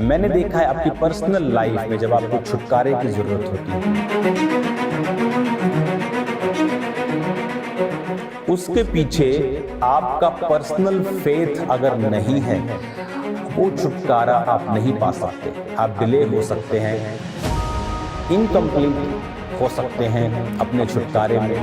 मैंने देखा है आपकी पर्सनल लाइफ में जब आपको छुटकारे की जरूरत होती है, उसके पीछे आपका पर्सनल फेथ अगर नहीं है, वो छुटकारा आप नहीं पा सकते। आप डिले हो सकते हैं, इनकम्प्लीट हो सकते हैं अपने छुटकारे में।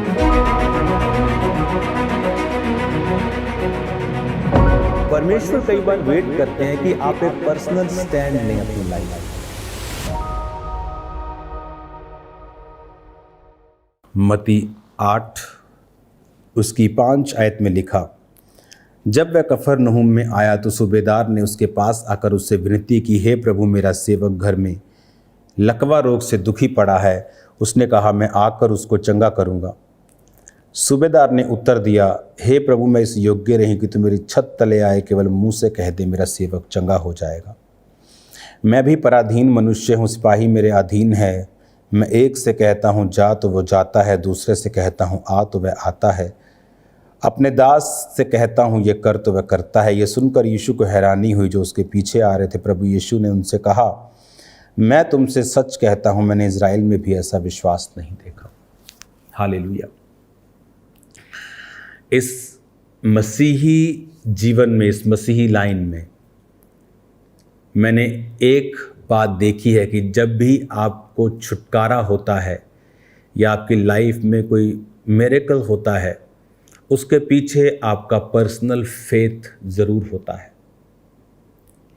परमेश्वर कई बार वेट करते हैं कि आप एक पर्सनल स्टैंड लें अपनी लाइफ में। मत्ती 8 उसकी 5 आयत में लिखा, जब वह कफरनहूम में आया तो सूबेदार ने उसके पास आकर उससे विनती की, हे प्रभु, मेरा सेवक घर में लकवा रोग से दुखी पड़ा है। उसने कहा, मैं आकर उसको चंगा करूँगा। सूबेदार ने उत्तर दिया, हे प्रभु, मैं इस योग्य नहीं कि तू मेरी छत तले आए, केवल मुंह से कह दे, मेरा सेवक चंगा हो जाएगा। मैं भी पराधीन मनुष्य हूँ, सिपाही मेरे अधीन है। मैं एक से कहता हूँ जा तो वो जाता है, दूसरे से कहता हूँ आ तो वह आता है, अपने दास से कहता हूँ ये कर तो वह करता है। ये सुनकर यीशु को हैरानी हुई जो उसके पीछे आ रहे थे। प्रभु यीशु ने उनसे कहा, मैं तुमसे सच कहता हूँ, मैंने इज़राइल में भी ऐसा विश्वास नहीं देखा। हालेलुया। इस मसीही जीवन में, इस मसीही लाइन में मैंने एक बात देखी है कि जब भी आपको छुटकारा होता है या आपकी लाइफ में कोई मिरेकल होता है, उसके पीछे आपका पर्सनल फेथ ज़रूर होता है।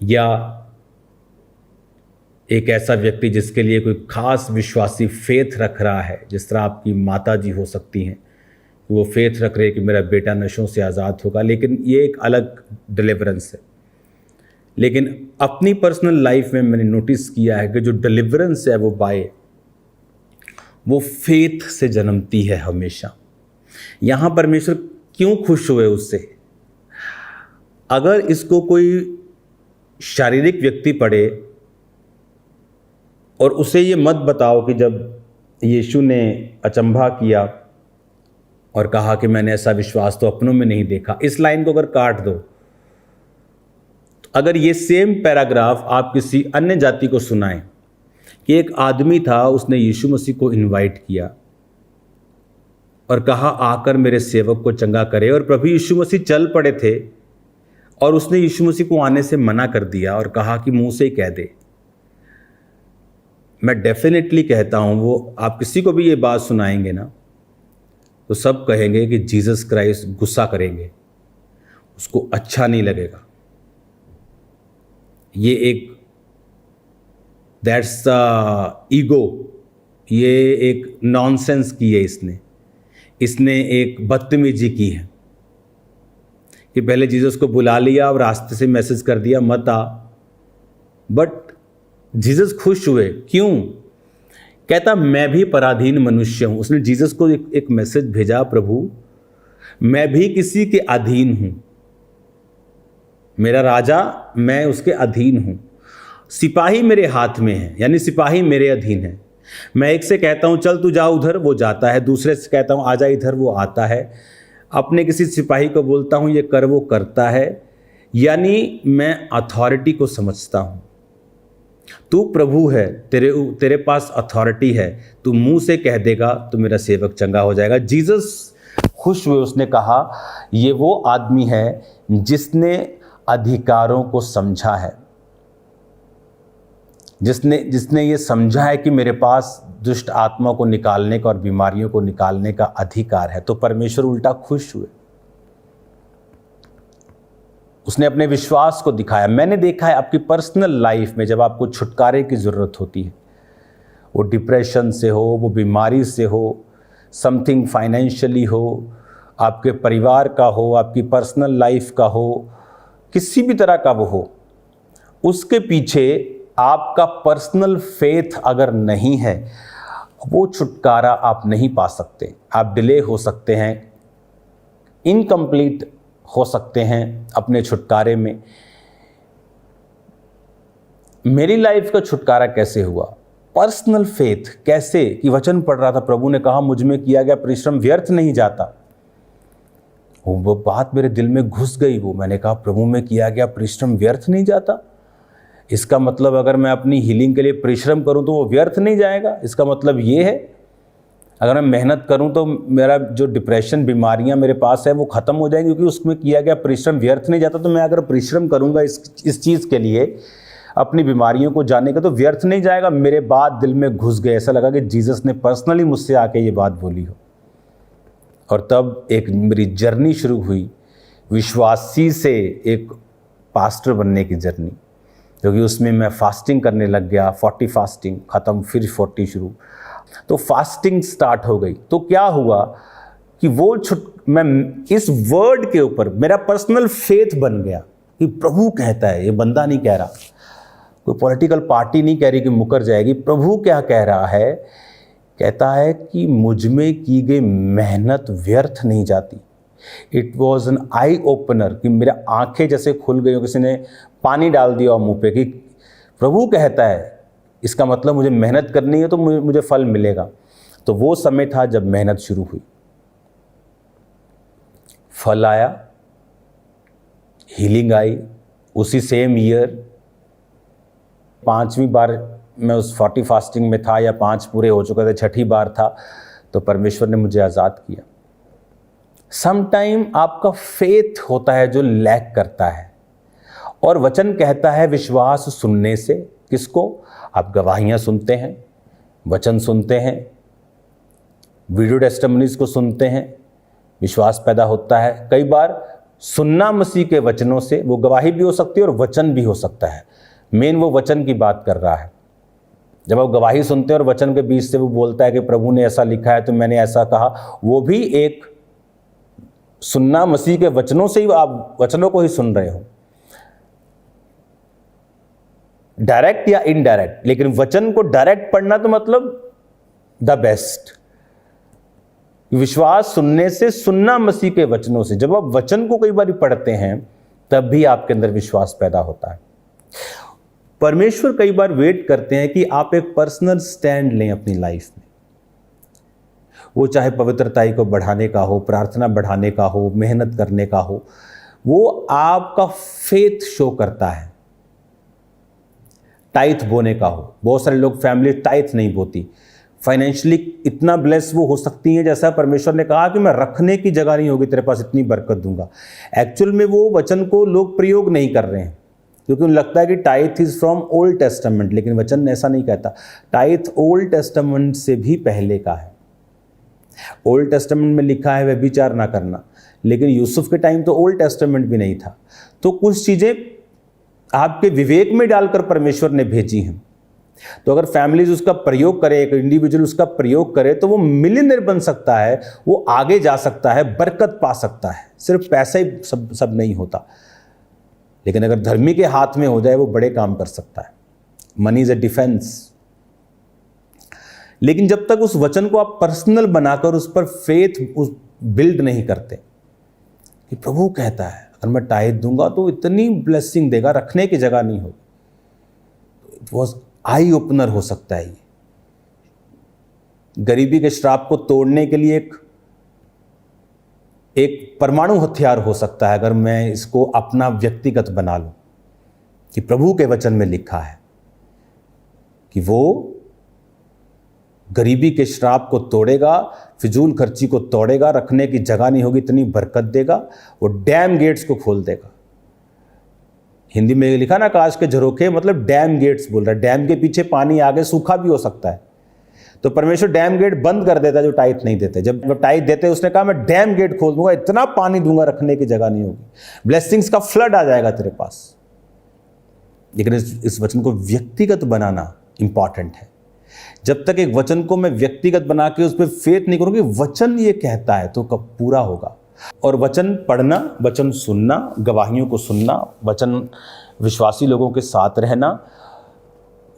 या एक ऐसा व्यक्ति जिसके लिए कोई खास विश्वासी फेथ रख रहा है, जिस तरह आपकी माता जी हो सकती हैं, वो फेथ रख रहे हैं कि मेरा बेटा नशों से आज़ाद होगा, लेकिन ये एक अलग डिलीवरेंस है। लेकिन अपनी पर्सनल लाइफ में मैंने नोटिस किया है कि जो डिलीवरेंस है वो फेथ से जन्मती है हमेशा। यहाँ परमेश्वर क्यों खुश हुए उससे? अगर इसको कोई शारीरिक व्यक्ति पढ़े और उसे ये मत बताओ कि जब यीशु ने अचंभा किया और कहा कि मैंने ऐसा विश्वास तो अपनों में नहीं देखा, इस लाइन को अगर काट दो, तो अगर ये सेम पैराग्राफ आप किसी अन्य जाति को सुनाएं कि एक आदमी था, उसने यीशु मसीह को इनवाइट किया और कहा आकर मेरे सेवक को चंगा करे, और प्रभु यीशु मसीह चल पड़े थे और उसने यीशु मसीह को आने से मना कर दिया और कहा कि मुंह से ही कह दे। मैं डेफिनेटली कहता हूं, वो आप किसी को भी ये बात सुनाएंगे ना, तो सब कहेंगे कि जीसस क्राइस्ट गुस्सा करेंगे, उसको अच्छा नहीं लगेगा। ये एक दैट्स ईगो, ये एक नॉनसेंस की है इसने एक बदतमीजी की है कि पहले जीसस को बुला लिया और रास्ते से मैसेज कर दिया मत आ। बट जीसस खुश हुए, क्यों? कहता मैं भी पराधीन मनुष्य हूं। उसने जीसस को एक मैसेज भेजा, प्रभु मैं भी किसी के अधीन हूं, मेरा राजा, मैं उसके अधीन हूं, सिपाही मेरे हाथ में है, यानी सिपाही मेरे अधीन है। मैं एक से कहता हूं चल तू जा उधर, वो जाता है, दूसरे से कहता हूं आजा इधर, वो आता है, अपने किसी सिपाही को बोलता हूं ये कर, वो करता है। यानी मैं अथॉरिटी को समझता हूं। तू प्रभु है, तेरे पास अथॉरिटी है, तू मुंह से कह देगा तो मेरा सेवक चंगा हो जाएगा। जीसस खुश हुए, उसने कहा ये वो आदमी है जिसने अधिकारों को समझा है, जिसने ये समझा है कि मेरे पास दुष्ट आत्मा को निकालने का और बीमारियों को निकालने का अधिकार है। तो परमेश्वर उल्टा खुश हुए, उसने अपने विश्वास को दिखाया। मैंने देखा है आपकी पर्सनल लाइफ में जब आपको छुटकारे की ज़रूरत होती है, वो डिप्रेशन से हो, वो बीमारी से हो, समथिंग फाइनेंशियली हो, आपके परिवार का हो, आपकी पर्सनल लाइफ का हो, किसी भी तरह का वो हो, उसके पीछे आपका पर्सनल फेथ अगर नहीं है, वो छुटकारा आप नहीं पा सकते। आप डिले हो सकते हैं, इनकम्प्लीट हो सकते हैं अपने छुटकारे में। मेरी लाइफ का छुटकारा कैसे हुआ? पर्सनल फेथ कैसे? कि वचन पढ़ रहा था, प्रभु ने कहा मुझ में किया गया परिश्रम व्यर्थ नहीं जाता। वो बात मेरे दिल में घुस गई। मैंने कहा प्रभु में किया गया परिश्रम व्यर्थ नहीं जाता। इसका मतलब अगर मैं अपनी हीलिंग के लिए परिश्रम करूं तो वो व्यर्थ नहीं जाएगा। इसका मतलब ये है अगर मैं मेहनत करूं तो मेरा जो डिप्रेशन बीमारियां मेरे पास है वो ख़त्म हो जाएंगी, क्योंकि उसमें किया गया परिश्रम व्यर्थ नहीं जाता। तो मैं अगर परिश्रम करूंगा इस चीज़ के लिए, अपनी बीमारियों को जानने का, तो व्यर्थ नहीं जाएगा। मेरे बात दिल में घुस गए, ऐसा लगा कि जीसस ने पर्सनली मुझसे आके ये बात बोली हो। और तब एक मेरी जर्नी शुरू हुई, विश्वासी से एक पास्टर बनने की जर्नी, क्योंकि उसमें मैं फास्टिंग करने लग गया। 40 फास्टिंग ख़त्म, फिर 40 शुरू। तो फास्टिंग स्टार्ट हो गई। तो क्या हुआ कि मैं इस वर्ड के ऊपर मेरा पर्सनल फेथ बन गया कि प्रभु कहता है, ये बंदा नहीं कह रहा, कोई पॉलिटिकल पार्टी नहीं कह रही कि मुकर जाएगी। प्रभु क्या कह रहा है? कहता है कि मुझ में की गई मेहनत व्यर्थ नहीं जाती। It was an eye opener, कि मेरे आंखें जैसे खुल गई हो, किसी ने पानी डाल दिया मुंह पे, कि प्रभु कहता है, इसका मतलब मुझे मेहनत करनी है तो मुझे फल मिलेगा। तो वो समय था जब मेहनत शुरू हुई, फल आया, हीलिंग आई। उसी सेम ईयर 5वीं बार मैं उस 40 फास्टिंग में था, या 5 पूरे हो चुके थे, 6ठी बार था, तो परमेश्वर ने मुझे आज़ाद किया। समटाइम आपका फेथ होता है जो लैक करता है, और वचन कहता है विश्वास सुनने से। किसको? आप गवाहियाँ सुनते हैं, वचन सुनते हैं, वीडियो टेस्टिमनीज को सुनते हैं, विश्वास पैदा होता है। कई बार सुनना मसीह के वचनों से, वो गवाही भी हो सकती है और वचन भी हो सकता है। मेन वो वचन की बात कर रहा है। जब आप गवाही सुनते हैं और वचन के बीच से वो बोलता है कि प्रभु ने ऐसा लिखा है तो मैंने ऐसा कहा, वो भी एक सुनना मसीह के वचनों से ही, आप वचनों को ही सुन रहे हो, डायरेक्ट या इनडायरेक्ट। लेकिन वचन को डायरेक्ट पढ़ना तो मतलब द बेस्ट। विश्वास सुनने से, सुनना मसीह के वचनों से। जब आप वचन को कई बार पढ़ते हैं तब भी आपके अंदर विश्वास पैदा होता है। परमेश्वर कई बार वेट करते हैं कि आप एक पर्सनल स्टैंड लें अपनी लाइफ में। वो चाहे पवित्रताई को बढ़ाने का हो, प्रार्थना बढ़ाने का हो, मेहनत करने का हो, वो आपका फेथ शो करता है। टाइथ बोने का हो, बहुत सारे लोग फैमिली टाइथ नहीं बोती, फाइनेंशियली इतना ब्लेस वो हो सकती हैं, जैसा परमेश्वर ने कहा कि मैं रखने की जगह नहीं होगी तेरे पास, इतनी बरकत दूंगा। एक्चुअल में वो वचन को लोग प्रयोग नहीं कर रहे हैं, क्योंकि उन्हें लगता है कि tithe is from old testament, लेकिन वचन ऐसा नहीं कहता। टाइथ ओल्ड टेस्टामेंट से भी पहले का है। ओल्ड टेस्टामेंट में लिखा है व्यभिचार ना करना, लेकिन यूसुफ के टाइम तो ओल्ड टेस्टामेंट भी नहीं था। तो कुछ चीज़ें आपके विवेक में डालकर परमेश्वर ने भेजी हैं। तो अगर फैमिलीज उसका प्रयोग करे, एक इंडिविजुअल उसका प्रयोग करे, तो वो मिलियनेयर बन सकता है, वो आगे जा सकता है, बरकत पा सकता है। सिर्फ पैसा ही सब नहीं होता, लेकिन अगर धर्मी के हाथ में हो जाए वो बड़े काम कर सकता है। Money is a defence. लेकिन जब तक उस वचन को आप पर्सनल बनाकर उस पर फेथ बिल्ड नहीं करते कि प्रभु कहता है अगर मैं टाइथ दूंगा तो इतनी ब्लेसिंग देगा, रखने की जगह नहीं होगी। इट वॉज आई ओपनर हो सकता है। गरीबी के श्राप को तोड़ने के लिए एक परमाणु हथियार हो सकता है, अगर मैं इसको अपना व्यक्तिगत बना लूं कि प्रभु के वचन में लिखा है कि वो गरीबी के श्राप को तोड़ेगा, फिजूल खर्ची को तोड़ेगा, रखने की जगह नहीं होगी, इतनी बरकत देगा, वो डैम गेट्स को खोल देगा। हिंदी में लिखा ना, काश के झरोखे, मतलब डैम गेट्स बोल रहा है। डैम के पीछे पानी आगे सूखा भी हो सकता है, तो परमेश्वर डैम गेट बंद कर देता है जो टाइथ नहीं देते। जब टाइथ देते उसने कहा मैं डैम गेट खोल दूंगा, इतना पानी दूंगा, रखने की जगह नहीं होगी, ब्लेसिंग्स का फ्लड आ जाएगा तेरे पास। लेकिन इस वचन को व्यक्तिगत बनाना इंपॉर्टेंट है। जब तक एक वचन को मैं व्यक्तिगत बना के उस पर फेथ नहीं करूँगी, वचन ये कहता है तो कब पूरा होगा। और वचन पढ़ना, वचन सुनना, गवाहियों को सुनना, वचन विश्वासी लोगों के साथ रहना,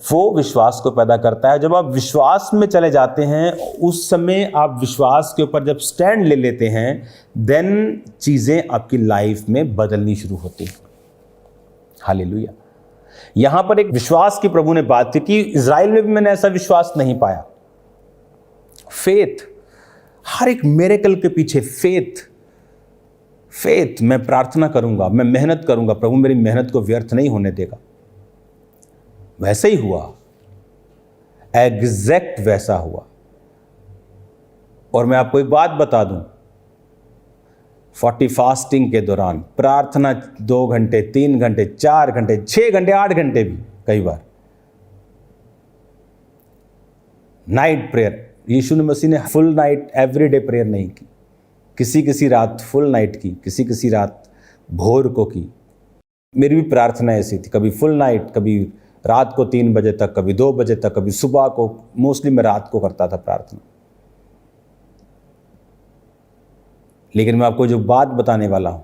वो विश्वास को पैदा करता है। जब आप विश्वास में चले जाते हैं, उस समय आप विश्वास के ऊपर जब स्टैंड ले लेते हैं, देन चीज़ें आपकी लाइफ में बदलनी शुरू होती हैं। हालेलुया। यहां पर एक विश्वास की प्रभु ने बात की कि इज़राइल में भी मैंने ऐसा विश्वास नहीं पाया। फेथ, हर एक मिरेकल के पीछे फेथ। मैं प्रार्थना करूंगा, मैं मेहनत करूंगा, प्रभु मेरी मेहनत को व्यर्थ नहीं होने देगा। वैसे ही हुआ, एग्जैक्ट वैसा हुआ। और मैं आपको एक बात बता दूं, 40 फास्टिंग के दौरान प्रार्थना 2 घंटे, 3 घंटे, 4 घंटे, 6 घंटे, 8 घंटे भी कई बार, नाइट प्रेयर। यीशु मसीह ने फुल नाइट एवरीडे प्रेयर नहीं की, किसी रात फुल नाइट की, किसी रात भोर को की। मेरी भी प्रार्थना ऐसी थी, कभी फुल नाइट, कभी रात को 3 बजे तक, कभी 2 बजे तक, कभी सुबह को। मोस्टली मैं रात को करता था प्रार्थना। लेकिन मैं आपको जो बात बताने वाला हूं,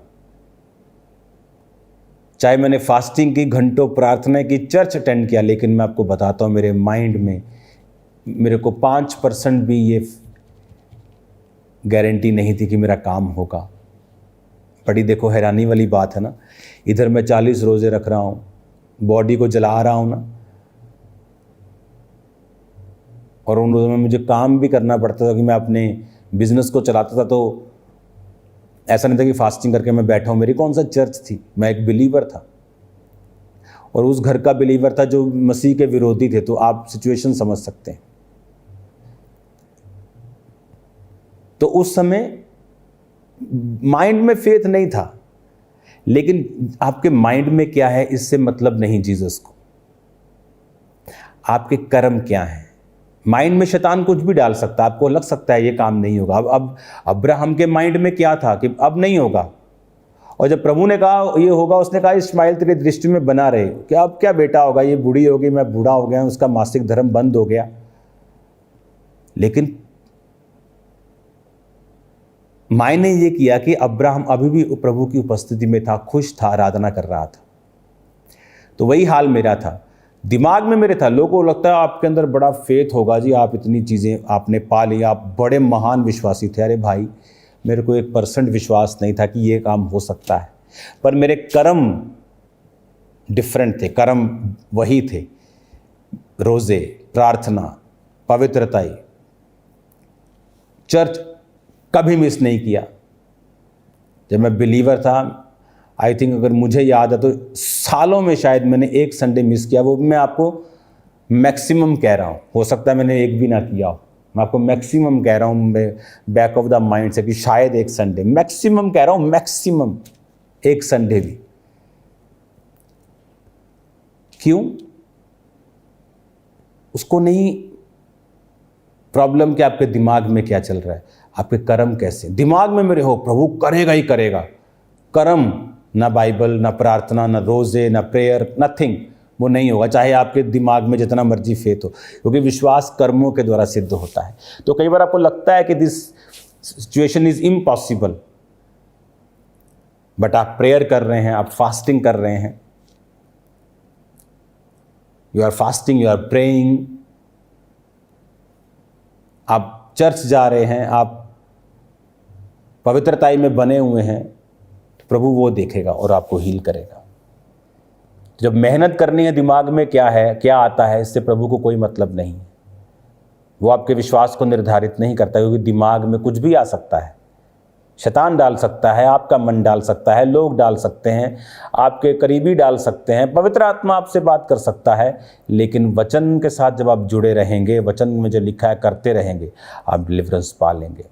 चाहे मैंने फास्टिंग की, घंटों प्रार्थना की, चर्च अटेंड किया, लेकिन मैं आपको बताता हूं मेरे माइंड में मेरे को 5% भी ये गारंटी नहीं थी कि मेरा काम होगा। बड़ी देखो हैरानी वाली बात है ना। इधर मैं 40 रोज़े रख रहा हूँ, बॉडी को जला रहा हूँ ना, और उन रोज़ों में मुझे काम भी करना पड़ता था कि मैं अपने बिजनेस को चलाता था। तो ऐसा नहीं था कि फास्टिंग करके मैं बैठा हूँ। मेरी कौन सा चर्च थी, मैं एक बिलीवर था, और उस घर का बिलीवर था जो मसीह के विरोधी थे। तो आप सिचुएशन समझ सकते हैं। तो उस समय माइंड में फेथ नहीं था, लेकिन आपके माइंड में क्या है इससे मतलब नहीं जीसस को। आपके कर्म क्या हैं। माइंड में शैतान कुछ भी डाल सकता है, आपको लग सकता है ये काम नहीं होगा। अब अब्राहम के माइंड में क्या था कि अब नहीं होगा, और जब प्रभु ने कहा ये होगा, उसने कहा इश्माएल तेरी दृष्टि में बना रहे, कि अब क्या बेटा होगा, ये बूढ़ी होगी, मैं बूढ़ा हो गया, उसका मासिक धर्म बंद हो गया। लेकिन मायने ये किया कि अब्राहम अभी भी प्रभु की उपस्थिति में था, खुश था, आराधना कर रहा था। तो वही हाल मेरा था, दिमाग में मेरे था। लोगों को लगता है आपके अंदर बड़ा फेथ होगा जी, आप इतनी चीज़ें आपने पा ली, आप बड़े महान विश्वासी थे। अरे भाई, मेरे को 1% विश्वास नहीं था कि ये काम हो सकता है। पर मेरे कर्म डिफरेंट थे, कर्म वही थे, रोज़े, प्रार्थना, पवित्रता। चर्च कभी मिस नहीं किया। जब मैं बिलीवर था, आई थिंक अगर मुझे याद है तो सालों में शायद मैंने 1 संडे मिस किया। वो मैं आपको मैक्सिमम कह रहा हूँ, हो सकता है मैंने एक भी ना किया हो। मैं आपको मैक्सिमम कह रहा हूँ, बैक ऑफ द माइंड से, कि शायद 1 संडे, मैक्सिमम कह रहा हूँ, मैक्सिमम 1 संडे भी। क्यों? उसको नहीं प्रॉब्लम कि आपके दिमाग में क्या चल रहा है, आपके कर्म कैसे। दिमाग में मेरे हो प्रभु करेगा ही करेगा, कर्म ना बाइबल, ना प्रार्थना, ना रोज़े, ना प्रेयर, नथिंग, वो नहीं होगा, चाहे आपके दिमाग में जितना मर्जी फेथ हो, क्योंकि विश्वास कर्मों के द्वारा सिद्ध होता है। तो कई बार आपको लगता है कि this situation is impossible, but आप प्रेयर कर रहे हैं, आप फास्टिंग कर रहे हैं, you are fasting, you are praying, आप चर्च जा रहे हैं, आप पवित्रताई में बने हुए हैं, तो प्रभु वो देखेगा और आपको हील करेगा। जब मेहनत करनी है, दिमाग में क्या है, क्या आता है, इससे प्रभु को कोई मतलब नहीं है। वो आपके विश्वास को निर्धारित नहीं करता, क्योंकि दिमाग में कुछ भी आ सकता है। शैतान डाल सकता है, आपका मन डाल सकता है, लोग डाल सकते हैं, आपके करीबी डाल सकते हैं, पवित्र आत्मा आपसे बात कर सकता है। लेकिन वचन के साथ जब आप जुड़े रहेंगे, वचन में जो लिखा है करते रहेंगे, आप डिलीवरेंस पा लेंगे।